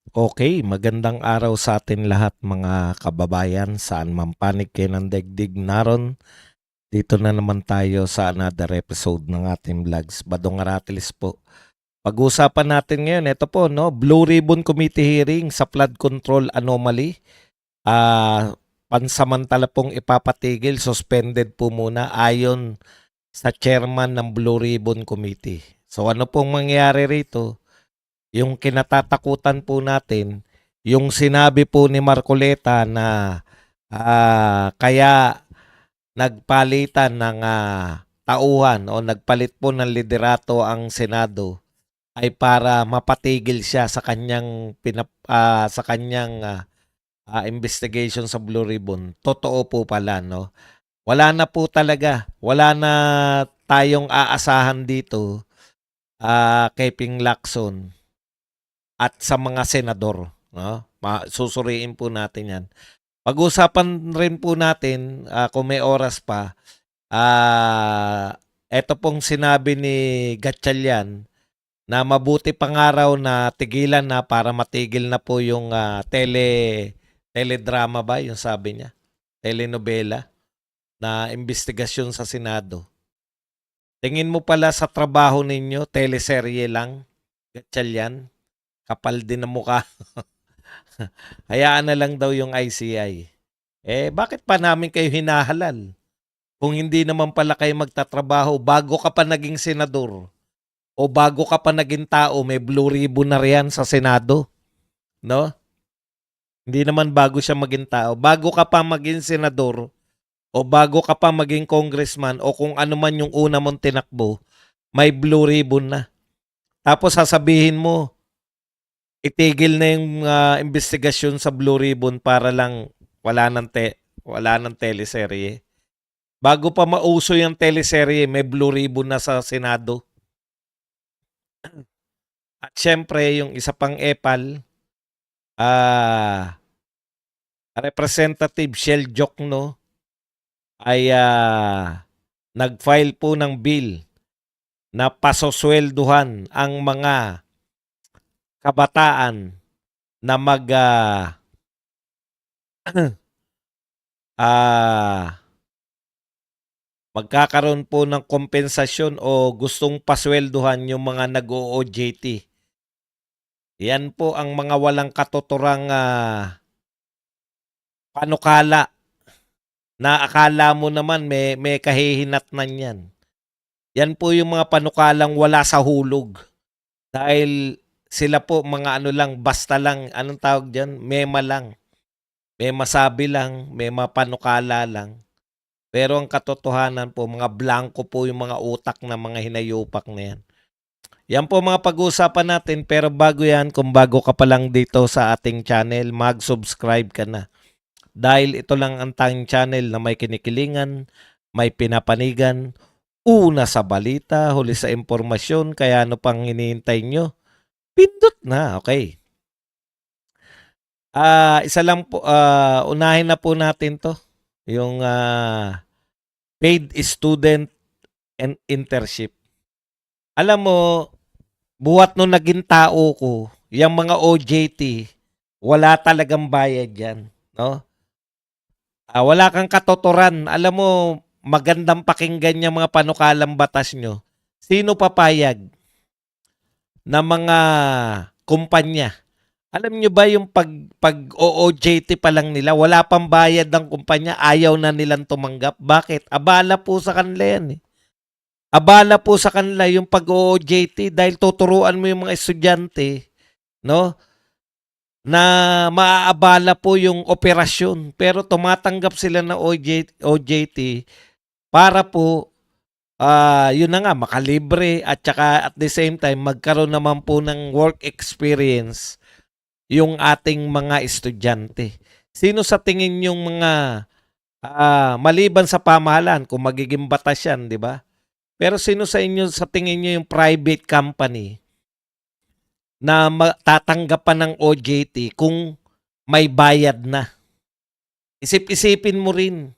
Okay, magandang araw sa atin lahat mga kababayan, saan man panig kayo ng daigdig naron. Dito na naman tayo sa another episode ng ating vlogs, Badong Aratilis po. Pag-uusapan natin ngayon, ito po, no, Blue Ribbon Committee hearing sa flood control anomaly. Pansamantala pong ipapatigil, suspended po muna ayon sa chairman ng Blue Ribbon Committee. So ano pong mangyayari rito? Yung kinatatakutan po natin, yung sinabi po ni Marcoleta na kaya nagpalitan ng tauhan o nagpalit po ng liderato ang Senado ay para mapatigil siya sa kanyang investigation sa Blue Ribbon. Totoo po pala, no? Wala na po talaga. Wala na tayong aasahan dito kay Ping Lacson at sa mga senador, no? Susuriin po natin 'yan. Pag-usapan rin po natin kung may oras pa, eto pong sinabi ni Gatchalian na mabuti pang araw na tigilan na para matigil na po yung teledrama ba yung sabi niya? Telenovela na investigasyon sa Senado. Tingin mo pala sa trabaho ninyo, teleserye lang, Gatchalian? Kapal din ang mukha. Hayaan na lang daw yung ICI. Bakit pa namin kayo hinahalal? Kung hindi naman pala kayo magtatrabaho, bago ka pa naging senador o bago ka pa naging tao, may blue ribbon na riyan sa Senado. No? Hindi naman bago siya maging tao. Bago ka pa maging senador o bago ka pa maging congressman o kung ano man yung una mong tinakbo, may blue ribbon na. Tapos sasabihin mo, itigil na yung investigasyon sa Blue Ribbon para lang wala nang teleserye. Bago pa mauso yung teleserye, may Blue Ribbon na sa Senado. At syempre, yung isa pang epal, Representative Shell Jokno ay nag-file po ng bill na pasoswelduhan ang mga kabataan na magkakaroon po ng kompensasyon o gustong paswelduhan yung mga nag-OJT. Yan po ang mga walang katuturang panukala na akala mo naman may kahihinatnan yan. Yan po yung mga panukalang wala sa hulog. Dahil sila po mga ano lang, basta lang, anong tawag dyan? Mema lang. May masabi lang, may mapanukala lang. Pero ang katotohanan po, mga blanco po yung mga utak ng mga hinayupak na yan. Yan po mga pag-uusapan natin, pero bago yan, kung bago ka pa lang dito sa ating channel, mag-subscribe ka na. Dahil ito lang ang tanging channel na may kinikilingan, may pinapanigan, una sa balita, huli sa impormasyon, kaya ano pang hinihintay nyo? Pindot na, okay. Isa lang po, unahin na po natin to. Yung paid student and internship. Alam mo, buhat nung naging tao ko, yung mga OJT, wala talagang bayad yan. No? Wala kang katotoran. Alam mo, magandang pakinggan yung mga panukalang batas nyo. Sino papayag na mga kumpanya? Alam nyo ba yung pag OOJT pa lang nila, wala pang bayad ng kumpanya, ayaw na nilang tumanggap. Bakit? Abala po sa kanila yan eh. Abala po sa kanila yung pag-OOJT dahil tuturuan mo yung mga estudyante, no? Na maaabala po yung operasyon. Pero tumatanggap sila ng OJT para po, yun na nga, makalibre at saka at the same time, magkaroon naman po ng work experience yung ating mga estudyante. Sino sa tingin yung mga maliban sa pamahalaan kung magiging batas yan, di ba? Pero sino sa inyo sa tingin niyo yung private company na tatanggapan ng OJT kung may bayad na? Isip-isipin mo rin.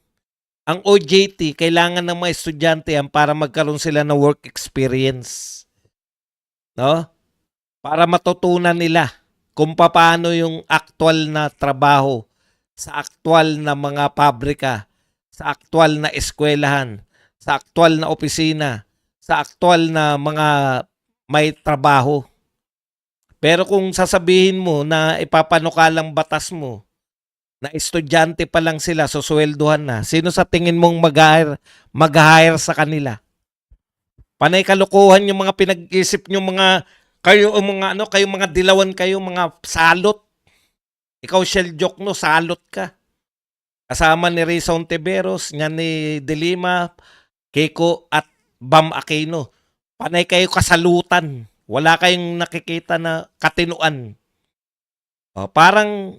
Ang OJT, kailangan ng mga estudyante yan para magkaroon sila ng work experience. No? Para matutunan nila kung paano yung aktual na trabaho sa aktual na mga pabrika, sa aktual na eskwelahan, sa aktual na opisina, sa aktual na mga may trabaho. Pero kung sasabihin mo na ipapanukalang batas mo na estudyante pa lang sila, suswelduhan na, sino sa tingin mong mag-hire sa kanila? Panay kalokohan yung mga pinag-isip nyo mga kayo o mga ano, kayo mga dilawan kayo, mga salot. Ikaw Shell Joke no, salot ka. Kasama ni Risa Ontiveros, niya ni Delima, Keiko at Bam Aquino. Panay kayo kasalutan. Wala kayong nakikita na katinuan. O, parang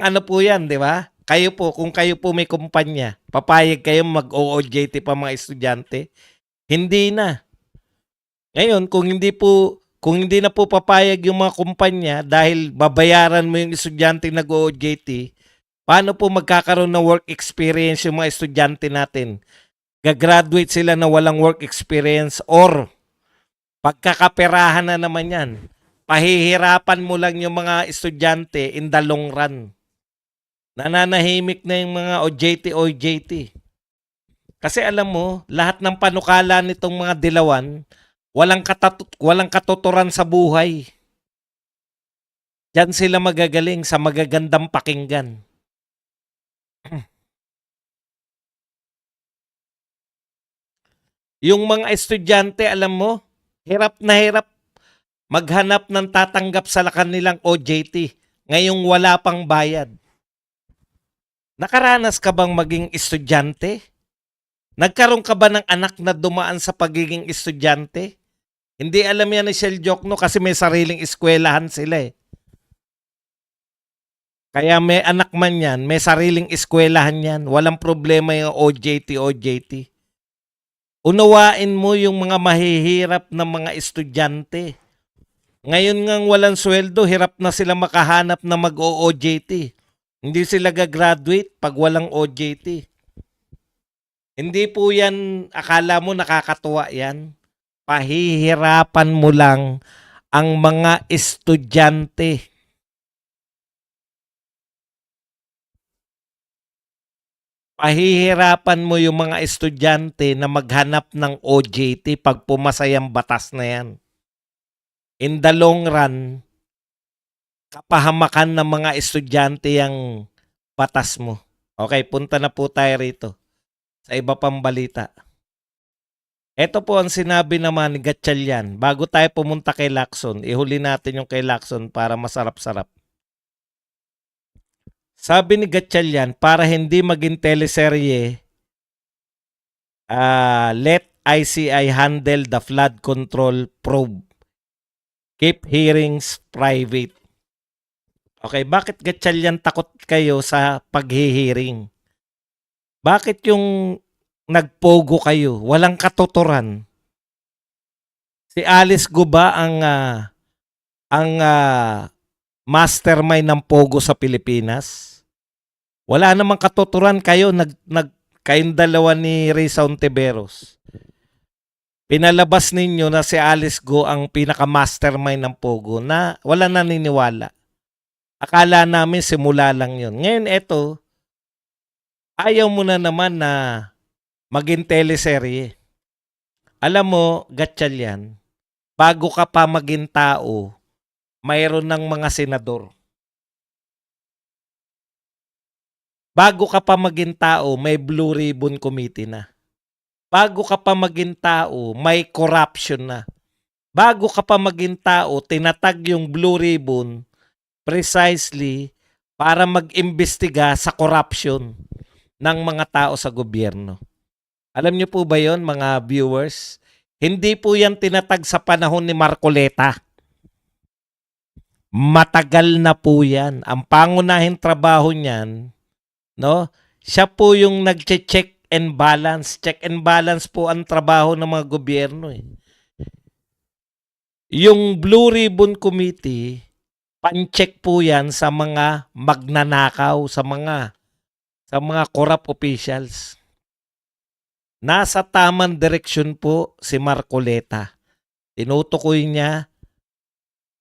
ano po yan, di ba? Kayo po, kung kayo po may kumpanya, papayag kayo mag-OJT pa mga estudyante? Hindi na. Ngayon, kung hindi na po papayag yung mga kumpanya dahil babayaran mo yung estudyante nag-OJT, paano po magkakaroon ng work experience yung mga estudyante natin? Gagraduate sila na walang work experience or pagkakaperahan na naman yan. Pahihirapan mo lang yung mga estudyante in the long run. Nananahimik na yung mga OJT. Kasi alam mo, lahat ng panukala nitong mga dilawan, walang katuturan sa buhay. Diyan sila magagaling sa magagandang pakinggan. Yung mga estudyante, alam mo, hirap na hirap maghanap ng tatanggap sa kanilang OJT. Ngayong wala pang bayad. Nakaranas ka bang maging estudyante? Nagkaroon ka ba ng anak na dumaan sa pagiging estudyante? Hindi alam yan ni Shell Joke no kasi may sariling eskwelahan sila eh. Kaya may anak man yan, may sariling eskwelahan yan. Walang problema yung OJT. Unawain mo yung mga mahihirap na mga estudyante. Ngayon ngang walang sweldo, hirap na sila makahanap na mag-OJT. Hindi sila gagraduate pag walang OJT. Hindi po yan, akala mo nakakatuwa yan. Pahihirapan mo lang ang mga estudyante. Pahihirapan mo yung mga estudyante na maghanap ng OJT pag pumasayang batas na yan. In the long run, kapahamakan ng mga estudyante yung batas mo. Okay, punta na po tayo rito sa iba pang balita. Ito po ang sinabi naman ni Gatchalian. Bago tayo pumunta kay Lacson, ihuli natin yung kay Lacson para masarap-sarap. Sabi ni Gatchalian, para hindi maging teleserye, let ICI handle the flood control probe. Keep hearings private. Okay, bakit Gatchalian takot kayo sa paghihiring? Bakit yung nagpogo kayo? Walang katuturan. Si Alice Guba ang mastermind ng pogo sa Pilipinas. Wala namang katuturan kayo kayong dalawa ni Risa Ontiveros. Pinalabas ninyo na si Alice Go ang pinaka-mastermind ng pogo na wala naniniwala. Akala namin simula lang yun. Ngayon eto, ayaw mo na naman na maging teleserye. Alam mo, Gatchalian, bago ka pa maging tao, mayroon ng mga senador. Bago ka pa maging tao, may Blue Ribbon Committee na. Bago ka pa maging tao, may corruption na. Bago ka pa maging tao, tinatag yung Blue Ribbon precisely para mag-imbestiga sa corruption ng mga tao sa gobyerno. Alam niyo po ba yon mga viewers? Hindi po yan tinatag sa panahon ni Marcoleta. Matagal na po yan. Ang pangunahing trabaho niyan, no? Siya po yung nagche-check and balance. Check and balance po ang trabaho ng mga gobyerno eh. Yung Blue Ribbon Committee, pan-check po yan sa mga magnanakaw, sa mga corrupt officials. Nasa tamang direksyon po si Marcoleta. Tinutukoy niya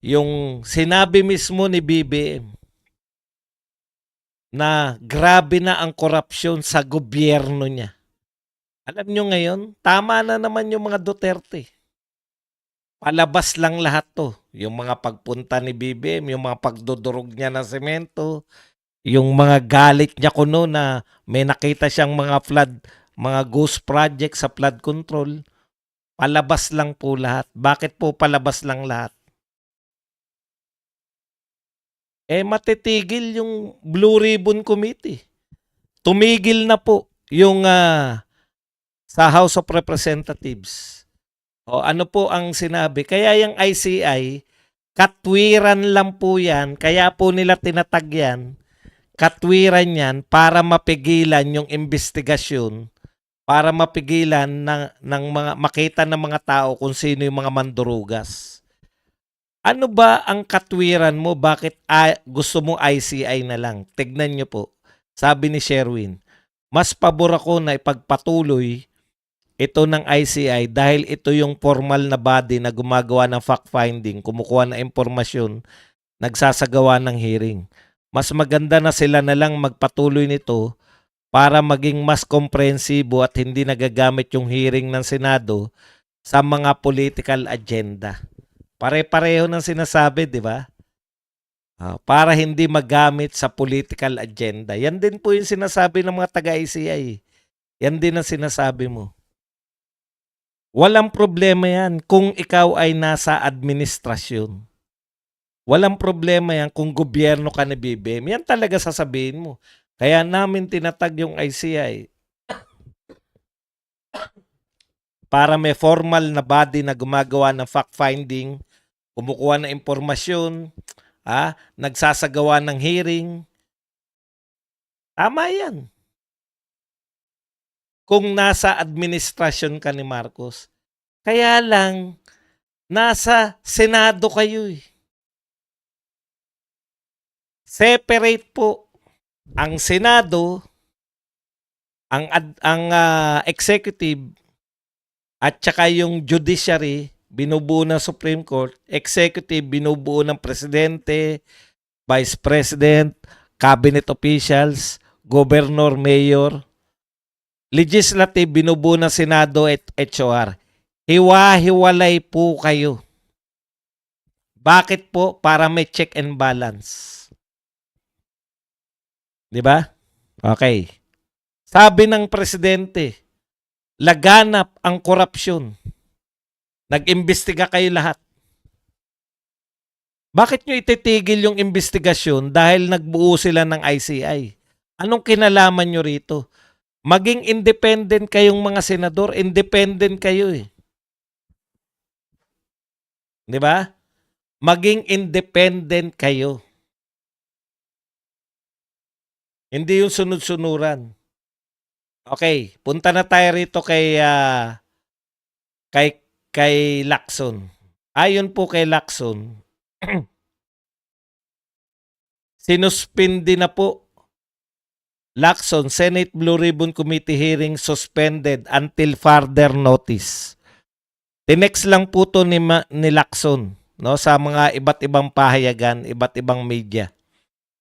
yung sinabi mismo ni BBM na grabe na ang korupsyon sa gobyerno niya. Alam nyo ngayon, tama na naman yung mga Duterte. Palabas lang lahat to. Yung mga pagpunta ni BBM, yung mga pagdudurog niya ng semento, yung mga galit niya kuno na may nakita siyang mga ghost project sa flood control. Palabas lang po lahat. Bakit po palabas lang lahat? Matitigil yung Blue Ribbon Committee. Tumigil na po yung sa House of Representatives. O ano po ang sinabi? Kaya yung ICI, katwiran lang po yan. Kaya po nila tinatag yan. Katwiran yan para mapigilan yung investigasyon, para mapigilan ng mga makita ng mga tao kung sino yung mga mandurugas. Ano ba ang katwiran mo? Bakit gusto mo ICI na lang? Tignan nyo po. Sabi ni Sherwin, mas pabor ako na ipagpatuloy ito ng ICI dahil ito yung formal na body na gumagawa ng fact-finding, kumukuha ng impormasyon, nagsasagawa ng hearing. Mas maganda na sila na lang magpatuloy nito para maging mas komprehensibo at hindi nagagamit yung hearing ng Senado sa mga political agenda. Pare-pareho ng sinasabi, di ba? Para hindi magamit sa political agenda. Yan din po yung sinasabi ng mga taga-ICI. Yan din ang sinasabi mo. Walang problema yan kung ikaw ay nasa administrasyon. Walang problema yan kung gobyerno ka ni BBM. Yan talaga sasabihin mo. Kaya namin tinatag yung ICI para may formal na body na gumagawa ng fact-finding, kumukuha ng impormasyon, nagsasagawa ng hearing. Tama yan. Kung nasa administrasyon ka ni Marcos. Kaya lang, nasa Senado kayo eh. Separate po ang Senado, ang executive, at saka yung judiciary, binubuo ng Supreme Court, executive, binubuo ng presidente, vice president, cabinet officials, governor, mayor, legislative, binubuo ng Senado at HOR. Hiwa-hiwalay po kayo. Bakit po? Para may check and balance. Di ba? Okay. Sabi ng presidente, laganap ang korupsyon. Nag-imbestiga kayo lahat. Bakit nyo ititigil yung investigasyon dahil nagbuo sila ng ICI? Anong kinalaman nyo rito? Maging independent kayong mga senador, independent kayo eh. Di ba? Maging independent kayo. Hindi yung sunod-sunuran. Okay, punta na tayo rito kay Lacson. Ayon po kay Lacson, sinuspindi na po Lacson, Senate Blue Ribbon Committee hearing suspended until further notice. Tinext lang po to ni Lacson, no, sa mga iba't ibang pahayagan, iba't ibang media.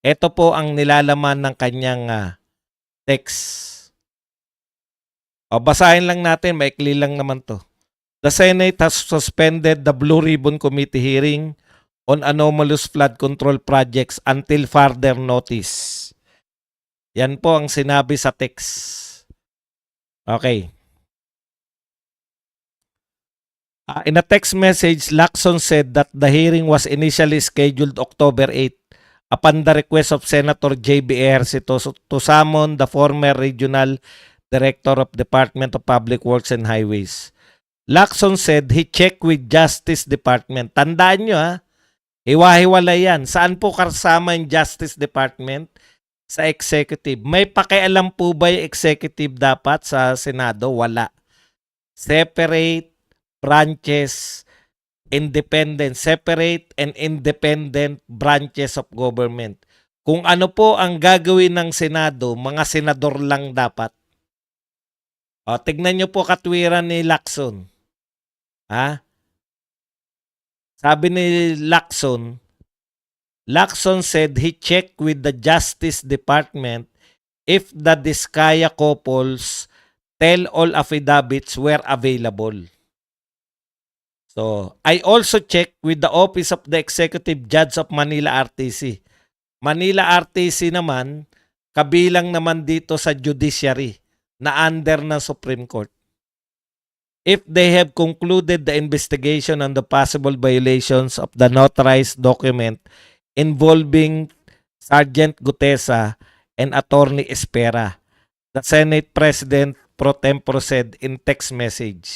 Ito po ang nilalaman ng kanyang text. Basahin lang natin, maikli lang naman to. The Senate has suspended the Blue Ribbon Committee hearing on anomalous flood control projects until further notice. Yan po ang sinabi sa text. Okay. In a text message, Lacson said that the hearing was initially scheduled October 8 upon the request of Senator J.B. Ejercito to summon the former regional director of Department of Public Works and Highways. Lacson said he checked with Justice Department. Tandaan nyo hiwa-hiwalay yan. Saan po kasama yung Justice Department? Sa executive. May pakialam po ba yung executive dapat sa Senado? Wala. Separate branches, independent, separate and independent branches of government. Kung ano po ang gagawin ng Senado, mga senador lang dapat. Tignan nyo po katwiran ni Lacson. Sabi ni Lacson said he checked with the Justice Department if the Diskaya couple's tell-all affidavits were available. So, I also checked with the Office of the Executive Judge of Manila RTC. Manila RTC naman, kabilang naman dito sa judiciary na under ng Supreme Court. If they have concluded the investigation on the possible violations of the notarized document involving Sergeant Gutesa and Attorney Espera, the Senate President pro tempore said in text message.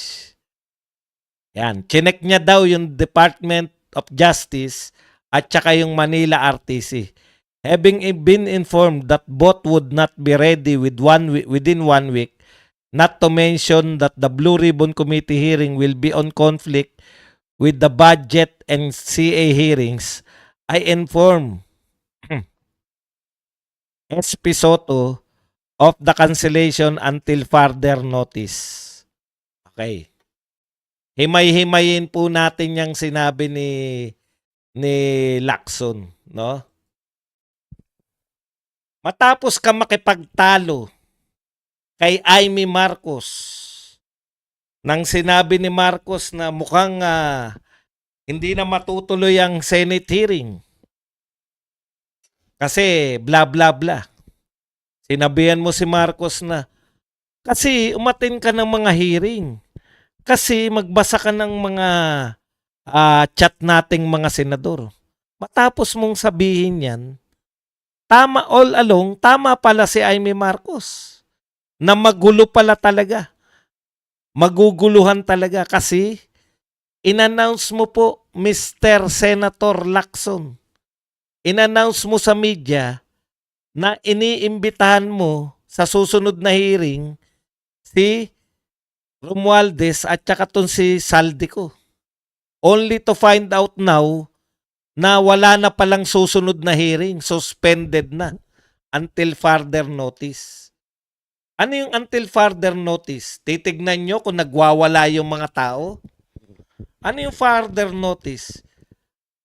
Yan, chinek niya daw yung Department of Justice at saka yung Manila RTC. Having been informed that both would not be ready within 1 week, not to mention that the Blue Ribbon Committee hearing will be on conflict with the budget and CA hearings, I inform SP Soto of the cancellation until further notice. Okay. Himay-himayin po natin yung sinabi ni Lacson, no? Matapos ka makipagtalo kay Amy Marcos, nang sinabi ni Marcos na mukhang hindi na matutuloy ang Senate hearing kasi bla bla bla. Sinabihan mo si Marcos na kasi umatin ka ng mga hearing, kasi magbasa ka ng mga chat nating mga senador. Matapos mong sabihin yan, tama all along, tama pala si Amy Marcos na magulo pala talaga. Maguguluhan talaga kasi in-announce mo po, Mr. Senator Lacson. In-announce mo sa media na iniimbitahan mo sa susunod na hearing si Romualdez at saka si Saldico. Only to find out now na wala na palang susunod na hearing, suspended na until further notice. Ano yung until further notice? Titignan nyo kung nagwawala yung mga tao? Ano yung further notice?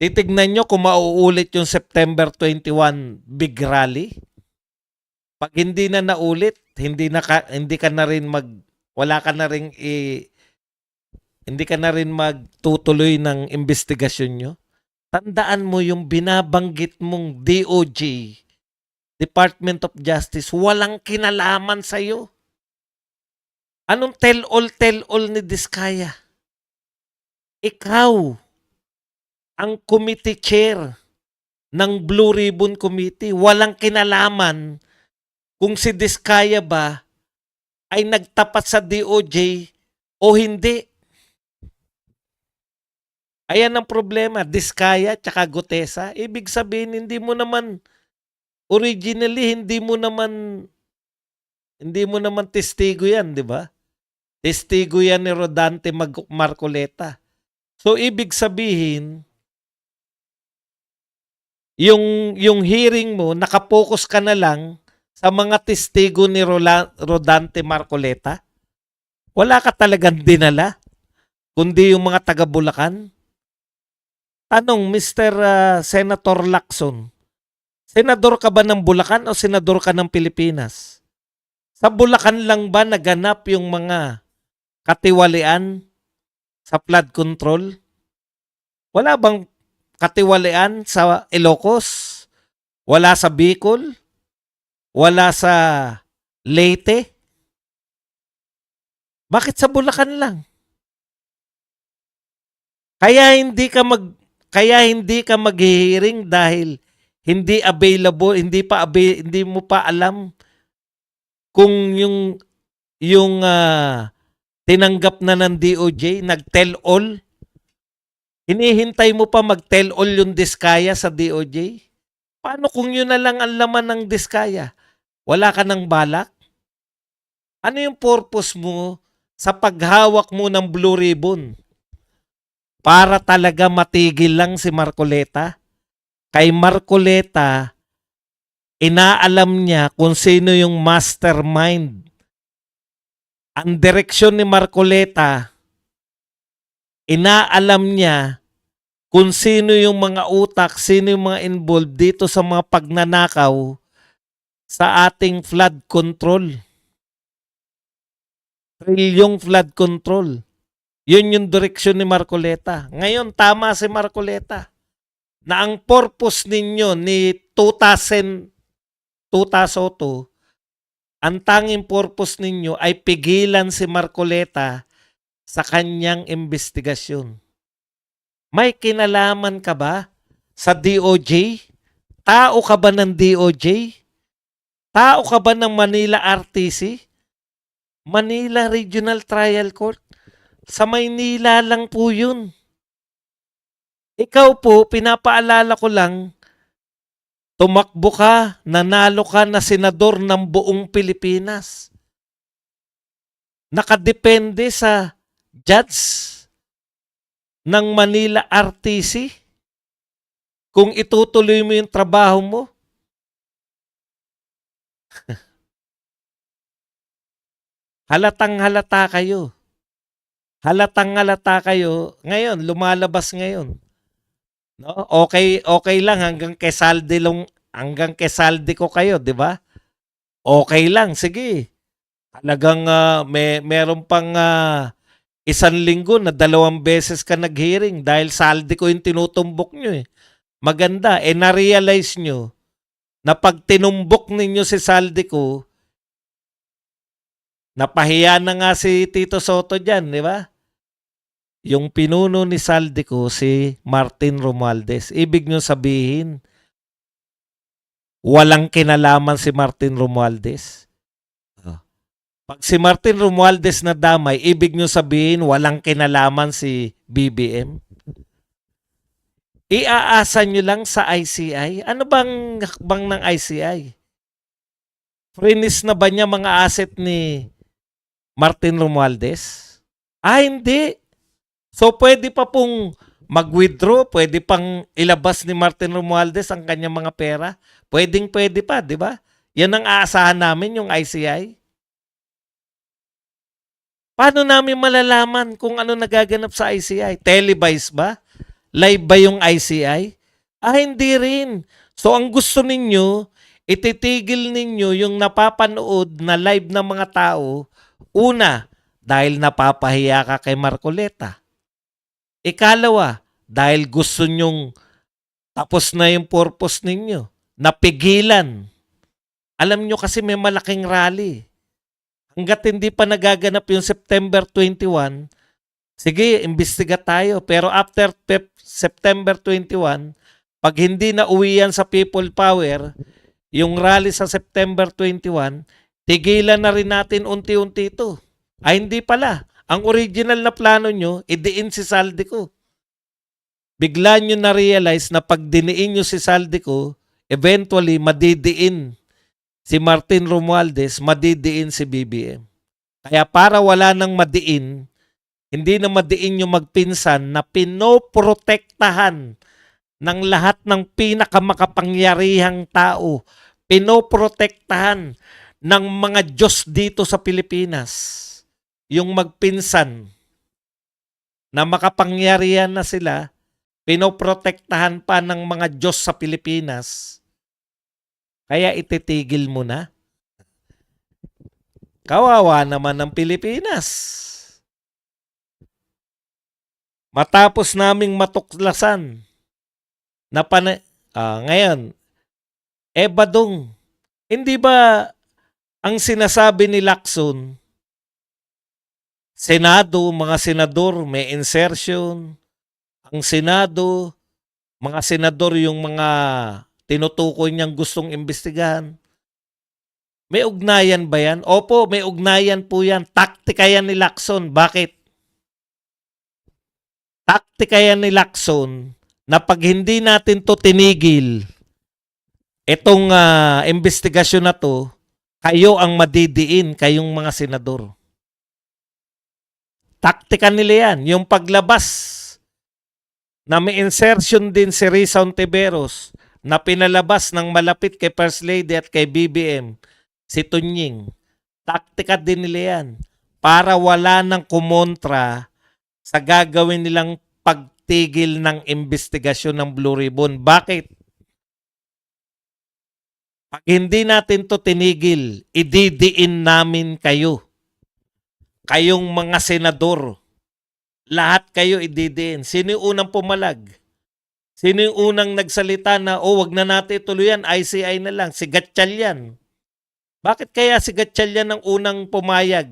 Titignan nyo kung mauulit yung September 21 big rally? Pag hindi na naulit, hindi ka na rin hindi ka na rin magtutuloy ng investigasyon nyo. Tandaan mo yung binabanggit mong DOJ, Department of Justice, walang kinalaman sa'yo. Anong tell-all ni Diskaya? Ikaw ang committee chair ng Blue Ribbon Committee. Walang kinalaman kung si Diskaya ba ay nagtapat sa DOJ o hindi. Ayan ang problema, Diskaya tsaka Gutesa. Ibig sabihin, originally, hindi mo naman testigo yan, di ba? Testigo yan ni Rodante Marcoleta. So, ibig sabihin, yung hearing mo, nakapokus ka na lang sa mga testigo ni Rodante Marcoleta. Wala ka talagang dinala, kundi yung mga taga Bulacan. Tanong, Mr. Senator Lacson, senador ka ba ng Bulacan o senador ka ng Pilipinas? Sa Bulacan lang ba naganap yung mga katiwalian sa flood control? Wala bang katiwalian sa Ilocos? Wala sa Bicol? Wala sa Leyte? Bakit sa Bulacan lang? Kaya hindi ka mag-hearing dahil hindi available, hindi mo pa alam kung yung tinanggap na ng DOJ, nag-tell all. Hinihintay mo pa mag-tell all yung Diskaya sa DOJ? Paano kung yun na lang ang laman ng Diskaya? Wala ka ng balak? Ano yung purpose mo sa paghawak mo ng Blue Ribbon? Para talaga matigil lang si Marcoleta? Kay Marcoleta, inaalam niya kung sino yung mastermind. Ang direksyon ni Marcoleta, inaalam niya kung sino yung mga utak, sino yung mga involved dito sa mga pagnanakaw sa ating flood control. Trilyong flood control. Yun yung direksyon ni Marcoleta. Ngayon, tama si Marcoleta na ang purpose ninyo ni Tuta Soto, ang tanging purpose ninyo ay pigilan si Marcoleta sa kanyang investigasyon. May kinalaman ka ba sa DOJ? Tao ka ba ng DOJ? Tao ka ba ng Manila RTC? Manila Regional Trial Court? Sa Maynila lang po yun. Ikaw po, pinapaalala ko lang, tumakbo ka, nanalo ka na senador ng buong Pilipinas. Nakadepende sa judge ng Manila RTC kung itutuloy mo yung trabaho mo. Halatang halata kayo. Halatang halata kayo. Ngayon, lumalabas ngayon. No? Okay lang hanggang kesaldi ko kayo, di ba? Okay lang, sige. Talagang meron pang 1 linggo na 2 beses ka nag-hearing dahil saldi ko yung tinutumbok nyo eh. Maganda, na-realize nyo na pag tinumbok ninyo si saldi ko, napahiya na nga si Tito Soto dyan, di ba? Yung pinuno ni saldi ko, si Martin Romualdez. Ibig nyo sabihin, walang kinalaman si Martin Romualdez. Pag si Martin Romualdez na damay, ibig nyo sabihin walang kinalaman si BBM? Iaasa nyo lang sa ICI? Ano bang hakbang ng ICI? Frinis na ba niya mga asset ni Martin Romualdez? Hindi. So pwede pa pong mag-withdraw, pwede pang ilabas ni Martin Romualdez ang kanyang mga pera. Pwede pa, di ba? Yan ang aasahan namin, yung ICI. Paano namin malalaman kung ano nagaganap sa ICI? Televise ba? Live ba yung ICI? Hindi rin. So ang gusto ninyo, ititigil ninyo yung napapanood na live ng mga tao. Una, dahil napapahiya ka kay Marcoleta. Ikalawa, dahil gusto nyong tapos na yung purpose ninyo. Napigilan. Alam nyo kasi may malaking rally. Hanggat hindi pa nagaganap yung September 21, sige, imbestiga tayo. Pero after September 21, pag hindi na uwi yan sa people power, yung rally sa September 21, tigilan na rin natin unti-unti ito. Hindi pala. Ang original na plano nyo, idiin si saldi ko. Bigla nyo na-realize na pag diniin nyo si saldi ko, eventually madidiin si Martin Romualdez, madidiin si BBM. Kaya para wala nang madiin, hindi na madiin yung magpinsan na pinoprotektahan ng lahat ng pinakamakapangyarihang tao. Pinoprotektahan ng mga Diyos dito sa Pilipinas. Yung magpinsan na makapangyarihan na sila, pinoprotektahan pa ng mga Diyos sa Pilipinas. Kaya ititigil mo na. Kawawa naman ng Pilipinas. Matapos naming matuklasan na ngayon, Badong, hindi ba ang sinasabi ni Lacson, Senado, mga senador, may insertion, ang Senado, mga senador yung mga tinutukoy niyang gustong imbestigahan. May ugnayan ba yan? Opo, may ugnayan po yan. Taktika yan ni Lacson. Bakit? Taktika yan ni Lacson na pag hindi natin to tinigil, itong investigasyon na to, kayo ang madidiin, kayong mga senador. Taktika nila yan. Yung paglabas na may insertion din si Risa Ontiveros na pinalabas ng malapit kay First Lady at kay BBM, si Tunying. Taktika din nila yan para wala nang kumontra sa gagawin nilang magtigil ng investigasyon ng Blue Ribbon. Bakit? Pag hindi natin to tinigil, ididiin namin kayo. Kayong mga senador. Lahat kayo ididiin. Sino yung unang pumalag? Sino yung unang nagsalita na, wag na natin ituloy yan, ICI na lang. Si Gatchalian. Bakit kaya si Gatchalian ang unang pumayag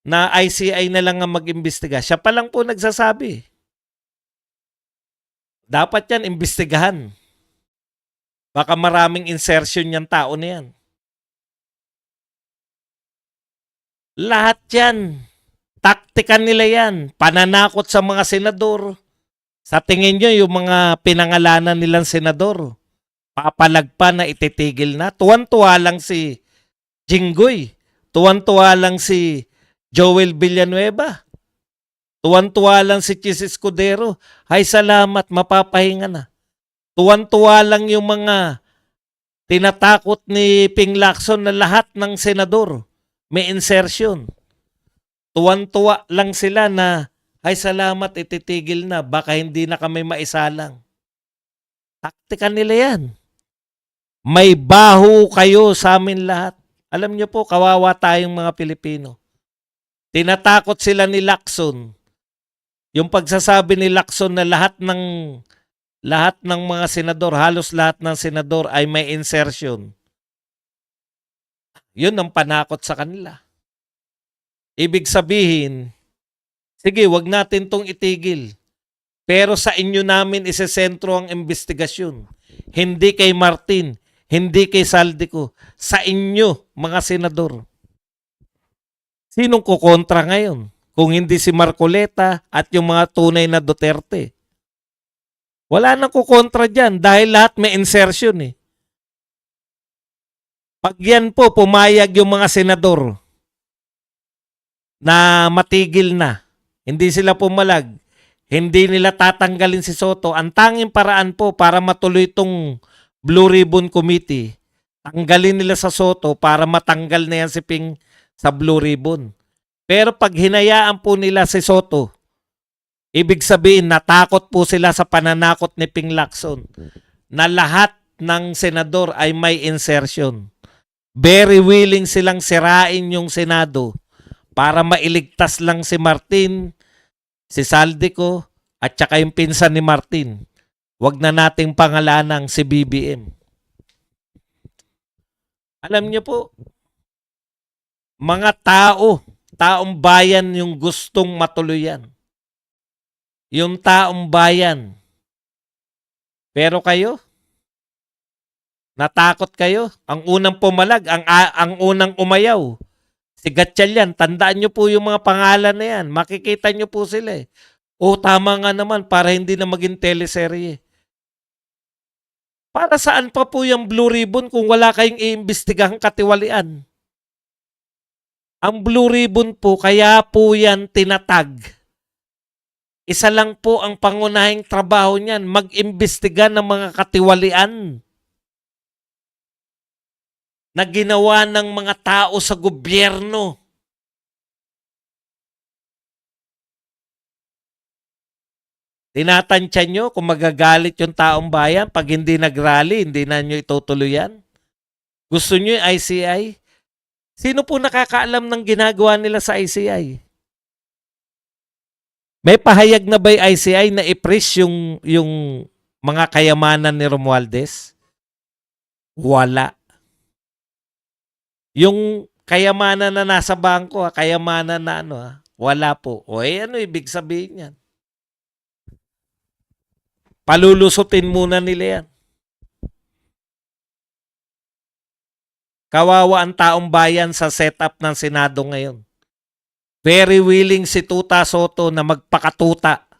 na ICI na lang ang mag-imbestiga? Siya pa lang po nagsasabi. Dapat yan imbestigahan. Baka maraming insertion yung tao na yan. Lahat yan. Taktikan nila yan. Pananakot sa mga senador. Sa tingin nyo, yung mga pinangalanan nilang senador, papalag pa na ititigil na. Tuwan-tuwa lang si Jinggoy. Tuwan-tuwa lang si Joel Villanueva. Tuwan-tuwa lang si Chis Escudero. Ay salamat, mapapahinga na. Tuwan-tuwa lang yung mga tinatakot ni Ping Lacson na lahat ng senador may insertion. Tuwan-tuwa lang sila na ay salamat, ititigil na. Baka hindi na kami maisalang. Taktika nila yan. May baho kayo sa amin lahat. Alam niyo po, kawawa tayong mga Pilipino. Tinatakot sila ni Lacson. Yung pagsasabi ni Lacson na lahat ng mga senador, halos lahat ng senador ay may insertion. Yun ang panakot sa kanila. Ibig sabihin, sige, wag natin tong itigil. Pero sa inyo namin isesentro ang investigasyon. Hindi kay Martin, hindi kay Saldico. Sa inyo, mga senador. Sinong kukontra ngayon? Kung hindi si Marcoleta at yung mga tunay na Duterte. Wala nang kukontra dyan dahil lahat may insertion eh. Pag yan po, pumayag yung mga senador na matigil na, hindi sila pumalag, hindi nila tatanggalin si Soto, ang tanging paraan po para matuloy itong Blue Ribbon Committee, tanggalin nila sa Soto para matanggal na yan si Ping sa Blue Ribbon. Pero pag hinayaan po nila si Soto, ibig sabihin natakot po sila sa pananakot ni Ping Lacson na lahat ng senador ay may insertion. Very willing silang sirain yung Senado para mailigtas lang si Martin, si Saldico, at saka yung pinsan ni Martin. Huwag na nating pangalanang si BBM. Alam niyo po, mga taong bayan yung gustong matuluyan. Yung taong bayan. Pero kayo, natakot kayo. Ang unang pumalag, ang unang umayaw. Si Gatchalian, tandaan nyo po yung mga pangalan na yan. Makikita nyo po sila eh. Tama nga naman para hindi na maging teleserye. Para saan pa po yung Blue Ribbon kung wala kayong iimbestigahang katiwalian? Ang Blue Ribbon po, kaya po yan tinatag. Isa lang po ang pangunahing trabaho niyan, mag-imbestiga ng mga katiwalian na ginawa ng mga tao sa gobyerno. Tinatansya nyo kung magagalit yung taong bayan pag hindi nag-rally, hindi na nyo itutuloy yan? Gusto nyo yung ICI? Sino po nakakaalam ng ginagawa nila sa ICI? May pahayag na ba yung ICI na i-freeze yung mga kayamanan ni Romualdez? Wala. Yung kayamanan na nasa bangko, kayamanan na wala po. Ano ibig sabihin yan? Palulusutin muna nila yan. Kawawa ang taong bayan sa setup ng Senado ngayon. Very willing si Tuta Soto na magpakatuta.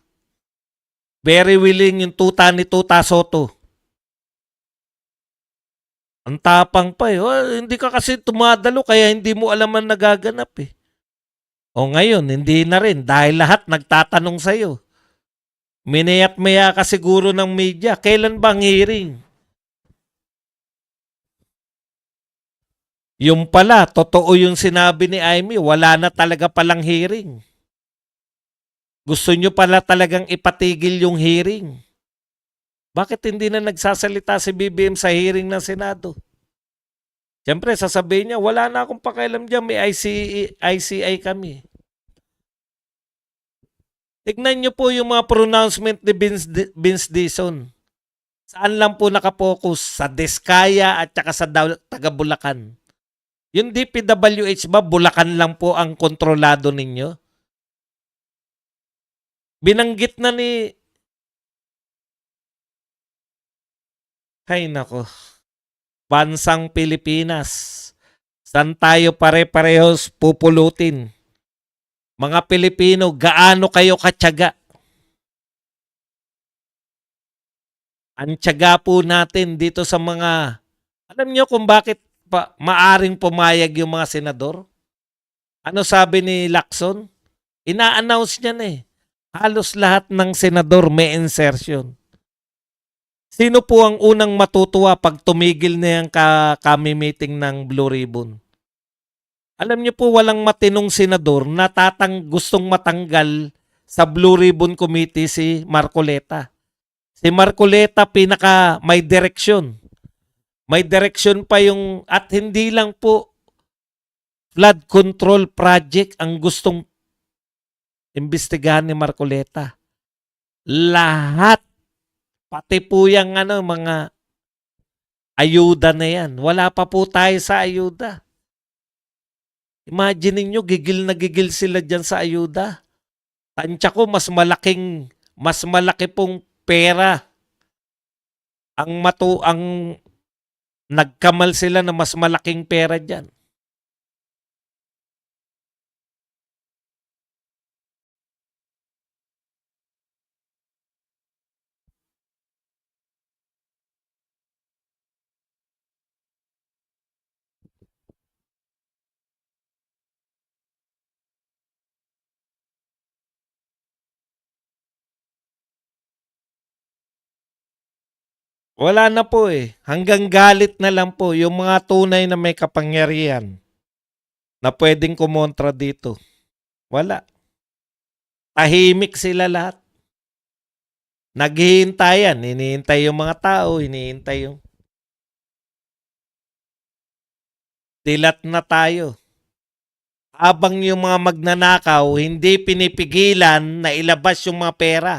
Very willing yung tuta ni Tuta Soto. Ang tapang pa eh. Hindi ka kasi tumadalo kaya hindi mo alam ang nagaganap eh. Ngayon, hindi na rin dahil lahat nagtatanong sa'yo. Minayat-maya ka siguro ng media. Kailan bang hearing? Yung pala, totoo yung sinabi ni Amy, wala na talaga palang hearing. Gusto nyo pala talagang ipatigil yung hearing. Bakit hindi na nagsasalita si BBM sa hearing ng Senado? Siyempre, sasabihin niya, wala na akong pakialam dyan, may ICI kami. Tignan niyo po yung mga pronouncement ni Vince Dizon. Saan lang po nakapokus? Sa Diskaya at saka sa taga Bulacan. Yung DPWH ba, Bulacan lang po ang kontrolado ninyo? Binanggit na ni... Ay nako. Bansang Pilipinas. Saan tayo pare-parehos pupulutin? Mga Pilipino, gaano kayo katyaga? Ang tiyaga po natin dito sa mga... Alam niyo kung bakit maaring pumayag yung mga senador? Ano sabi ni Lacson? Ina-announce niya na eh. Halos lahat ng senador may insertion. Sino po ang unang matutuwa pag tumigil na yung kami-meeting ng Blue Ribbon? Alam niyo po walang matinong senador na gustong matanggal sa Blue Ribbon Committee si Marcoleta. Si Marcoleta pinaka may direksyon. May direksyon pa yung at hindi lang po flood control project ang gustong imbestigahan ni Marcoleta. Lahat pati po yung mga ayuda na yan. Wala pa po tayo sa ayuda. Imagine niyo gigil na gigil sila diyan sa ayuda. Tansya ko mas malaki pong pera ang nagkamal sila na mas malaking pera diyan. Wala na po eh. Hanggang galit na lang po yung mga tunay na may kapangyarihan na pwedeng kumontra dito. Wala. Tahimik sila lahat. Naghihintayan. Hinihintay yung mga tao. Hinihintay yung... Dilat na tayo. Habang yung mga magnanakaw, hindi pinipigilan na ilabas yung mga pera.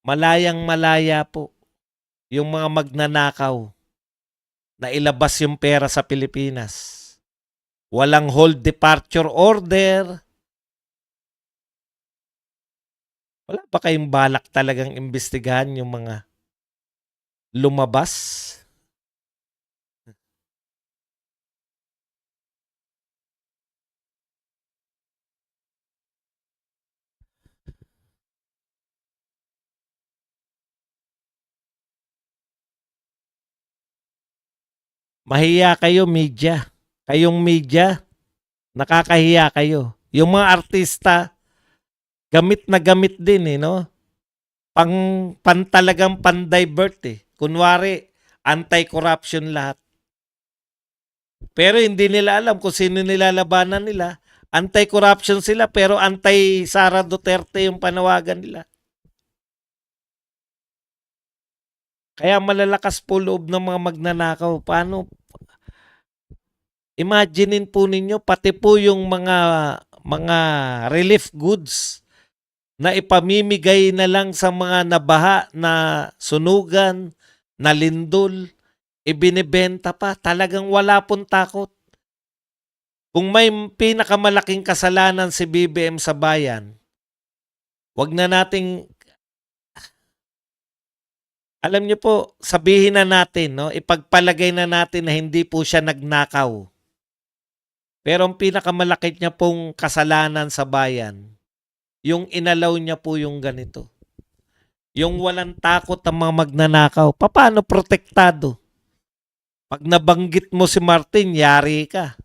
Malayang malaya po yung mga magnanakaw na ilabas yung pera sa Pilipinas. Walang hold departure order. Wala ba kayong balak talagang imbestigahan yung mga lumabas? Mahiya kayo, media. Kayong media, nakakahiya kayo. Yung mga artista, gamit na gamit din eh, no? Talagang pan-divert eh. Kunwari, anti-corruption lahat. Pero hindi nila alam kung sino nilalabanan nila. Anti-corruption sila pero anti-Sara Duterte yung panawagan nila. Kaya malalakas po loob ng mga magnanakaw. Paano? Imaginein po ninyo, pati po yung mga relief goods na ipamimigay na lang sa mga nabaha na sunugan, na lindol, ibinibenta pa. Talagang wala pong takot. Kung may pinakamalaking kasalanan si BBM sa bayan, wag na nating, alam niyo po, sabihin na natin, no? Ipagpalagay na natin na hindi po siya nagnakaw. Pero ang pinakamalaki niya pong kasalanan sa bayan, yung inalaw niya po yung ganito. Yung walang takot ang mga magnanakaw. Paano protektado? Pag nabanggit mo si Martin, yari ka.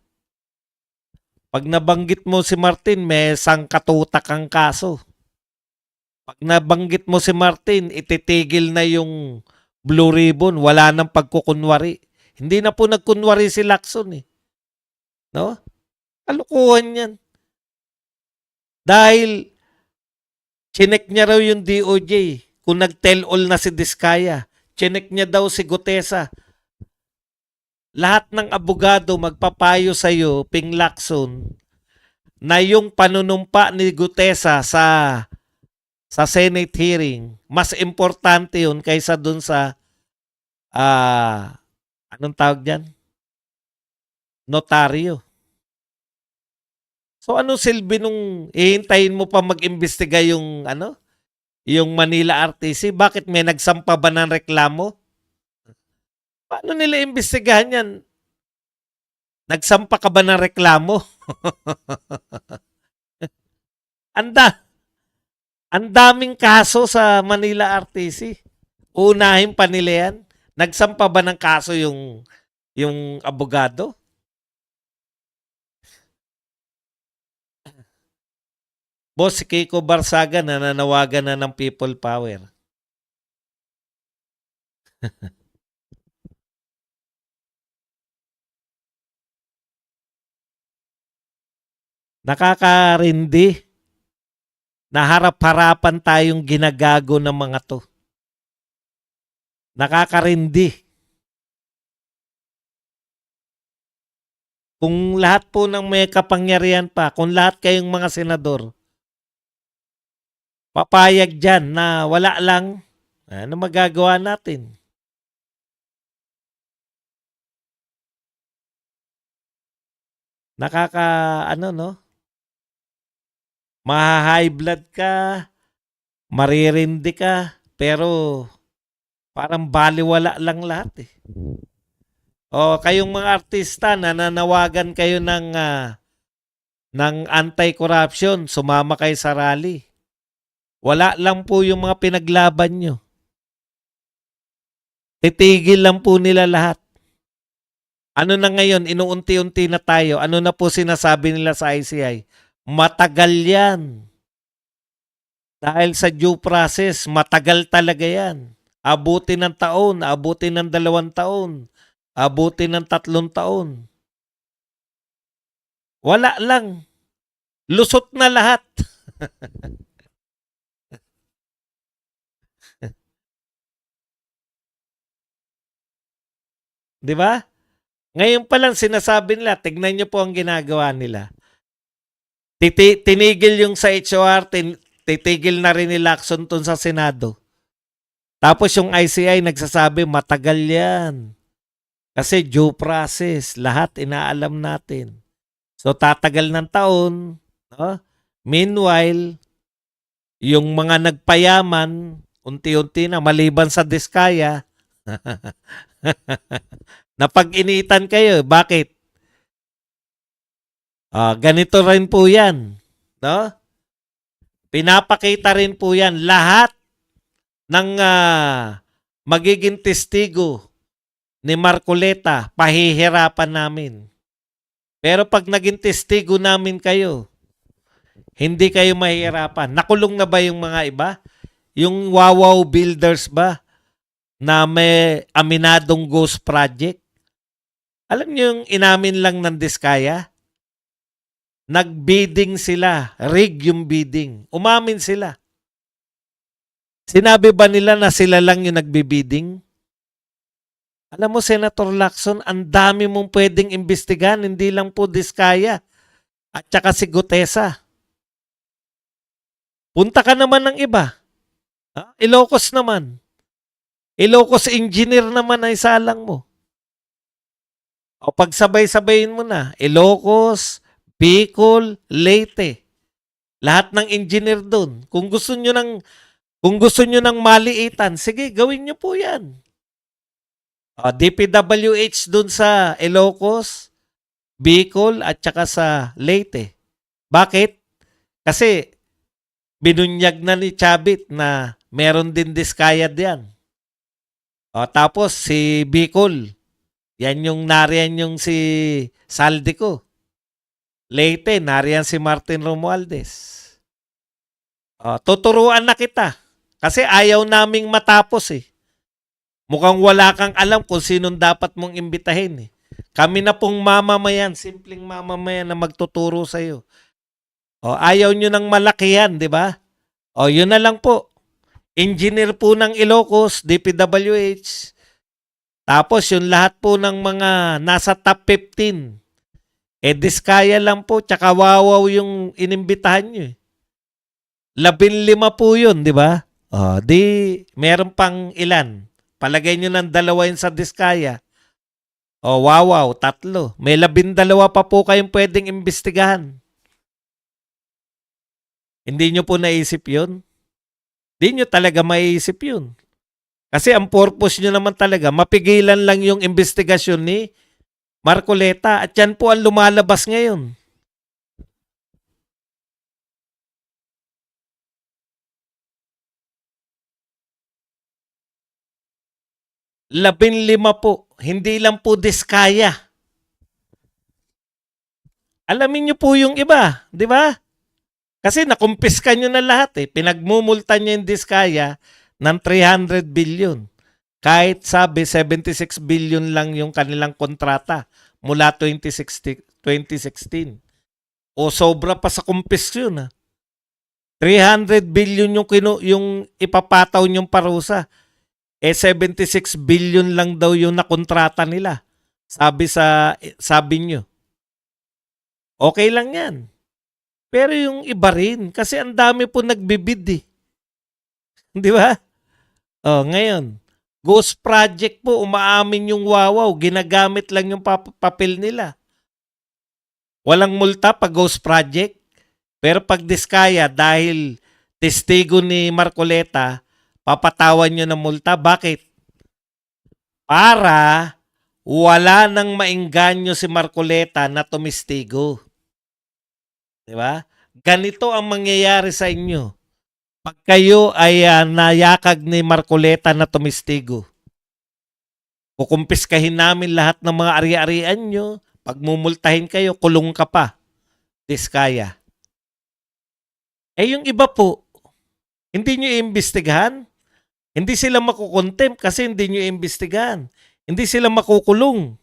Pag nabanggit mo si Martin, may sangkatutak ang kaso. Pag nabanggit mo si Martin, ititigil na yung Blue Ribbon. Wala nang pagkukunwari. Hindi na po nagkunwari si Lacson eh. No? Kalukuhan yan. Dahil chinek niya raw yung DOJ kung nag-tell all na si Diskaya. Chinek niya daw si Gutesa. Lahat ng abogado magpapayo sa'yo, Ping Lacson, na yung panunumpa ni Gutesa sa Senate hearing, mas importante yun kaysa dun sa anong tawag dyan? Notaryo. So ano silbi nung ihintayin mo pa mag-imbestiga yung yung Manila RTC? Bakit may nagsampa ba ng reklamo? Paano nila imbestigahan yan? Nagsampa ka ba ng reklamo? Ang daming kaso sa Manila RTC. Unahin pa nila yan. Nagsampa ba ng kaso yung abogado? Boss, si Kiko Barsaga nananawagan na ng people power. Nakakarindi na harap-harapan tayong ginagago ng mga to. Nakakarindi. Kung lahat po ng may kapangyarihan pa, kung lahat kayong mga senador, papayag dyan na wala lang, ano magagawa natin? No? Maha-high blood ka, maririndi ka, pero parang baliwala lang lahat eh. O kayong mga artista, nananawagan kayo ng anti-corruption, sumama kayo sa rally. Wala lang po yung mga pinaglaban nyo. Titigil lang po nila lahat. Ano na ngayon, inuunti-unti na tayo. Ano na po sinasabi nila sa ICI? Matagal yan. Dahil sa due process, matagal talaga yan. Abutin ng taon, abutin ng 2 taon, abutin ng 3 taon. Wala lang. Lusot na lahat. Di ba? Ngayon pa lang sinasabi nila, tignan nyo po ang ginagawa nila. Tinigil yung sa HOR, titigil na rin ni Lacson sa Senado. Tapos yung ICI nagsasabi, matagal yan. Kasi due process, lahat inaalam natin. So tatagal ng taon. No? Meanwhile, yung mga nagpayaman, unti-unti na, maliban sa Diskaya, napag-initan kayo. Bakit? Ganito rin po yan. No? Pinapakita rin po yan. Lahat ng magiging testigo ni Marcoleta, pahihirapan namin. Pero pag naging testigo namin kayo, hindi kayo mahihirapan. Nakulong na ba yung mga iba? Yung Wawaw Builders ba na may aminadong ghost project? Alam niyo yung inamin lang ng Diskaya? Nag-bidding sila. Rig yung bidding. Umamin sila. Sinabi ba nila na sila lang yung nagbibidding? Alam mo, Senator Lacson, ang dami mong pwedeng imbestigahan. Hindi lang po Diskaya. At saka si Gutesa. Punta ka naman ng iba. Ilocos naman. Ilocos engineer naman ay salang mo. O pagsabay-sabayin mo na. Ilocos, Bicol, Leyte. Lahat ng engineer doon. Kung gusto nyo ng maliitan, sige, gawin nyo po yan. DPWH doon sa Ilocos, Bicol, at saka sa Leyte. Bakit? Kasi binunyag na ni Chavit na meron din Diskaya diyan. Tapos si Bicol, nariyan yung si Saldico. Leyte, nariyan si Martin Romualdez. Tuturuan na kita. Kasi ayaw naming matapos eh. Mukhang wala kang alam kung sinong dapat mong imbitahin eh. Kami na pong mamamayan, simpleng mamamayan na magtuturo sa'yo. O, ayaw nyo ng malakihan, di ba? O, yun na lang po. Engineer po ng Ilocos, DPWH. Tapos yung lahat po ng mga nasa top 15. Diskaya lang po, tsaka Wawaw yung inimbitahan nyo eh. 15 po yun, di ba? O, di, meron pang ilan. Palagay nyo ng 2 yun sa Diskaya. O, Wawaw, 3. May 12 pa po kayong pwedeng imbestigahan. Hindi nyo po naisip yun? Hindi nyo talaga maiisip yun. Kasi ang purpose nyo naman talaga, mapigilan lang yung investigasyon ni Marcoleta. At yan po ang lumalabas ngayon. Labinlima po. Hindi lang po Diskaya. Alamin nyo po yung iba, di ba? Kasi nakumpiska nyo na lahat eh. Pinagmumulta nyo yung Diskaya ng 300 billion. Kahit sabi 76 billion lang yung kanilang kontrata mula 2016. O sobra pa sa kumpis yun. 300 billion yung ipapataw nyong parusa. 76 billion lang daw yung nakontrata nila. Sabi nyo. Okay lang yan. Pero yung iba rin, kasi ang dami po nagbibid eh. Di ba? Ngayon, Ghost Project po, umaamin yung Wawaw, ginagamit lang yung papel nila. Walang multa pag Ghost Project, pero pag Diskaya, dahil testigo ni Marcoleta, papatawan nyo ng multa. Bakit? Para wala nang maingganyo si Marcoleta na tumistigo. Di ba? Ganito ang mangyayari sa inyo. Pag kayo ay nayakag ni Marcoleta na tumistigo, kukumpiskahin namin lahat ng mga ari-arian nyo, pagmumultahin kayo, kulong ka pa. Diskaya. Yung iba po, hindi nyo iimbestigahan. Hindi sila makukontempt kasi hindi nyo iimbestigahan. Hindi sila makukulong.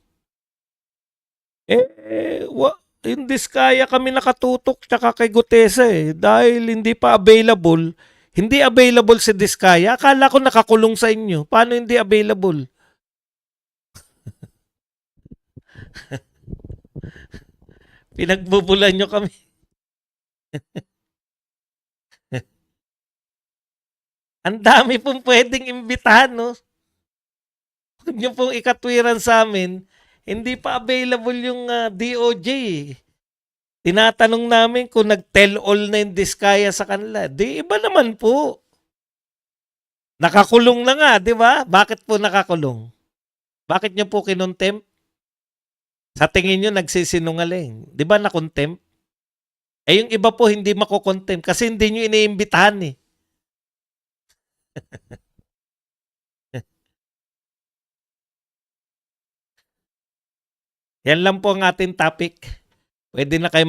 Yung Diskaya kami nakatutok tsaka kay Gutesa eh. Dahil hindi pa available. Hindi available si Diskaya. Akala ko nakakulong sa inyo. Paano hindi available? Pinagbubulan nyo kami. Ang dami pong pwedeng imbitahan, no? Huwag nyo pong ikatwiran sa amin. Hindi pa available yung DOJ eh. Tinatanong namin kung nag-tell all na yung Diskaya sa kanila. Di iba naman po. Nakakulong na nga, di ba? Bakit po nakakulong? Bakit nyo po kinontempt? Sa tingin nyo nagsisinungaling. Di ba nakontempt? Yung iba po hindi makukontempt kasi hindi nyo iniimbitahan eh. Yan lang po ang ating topic. Pwede na kayo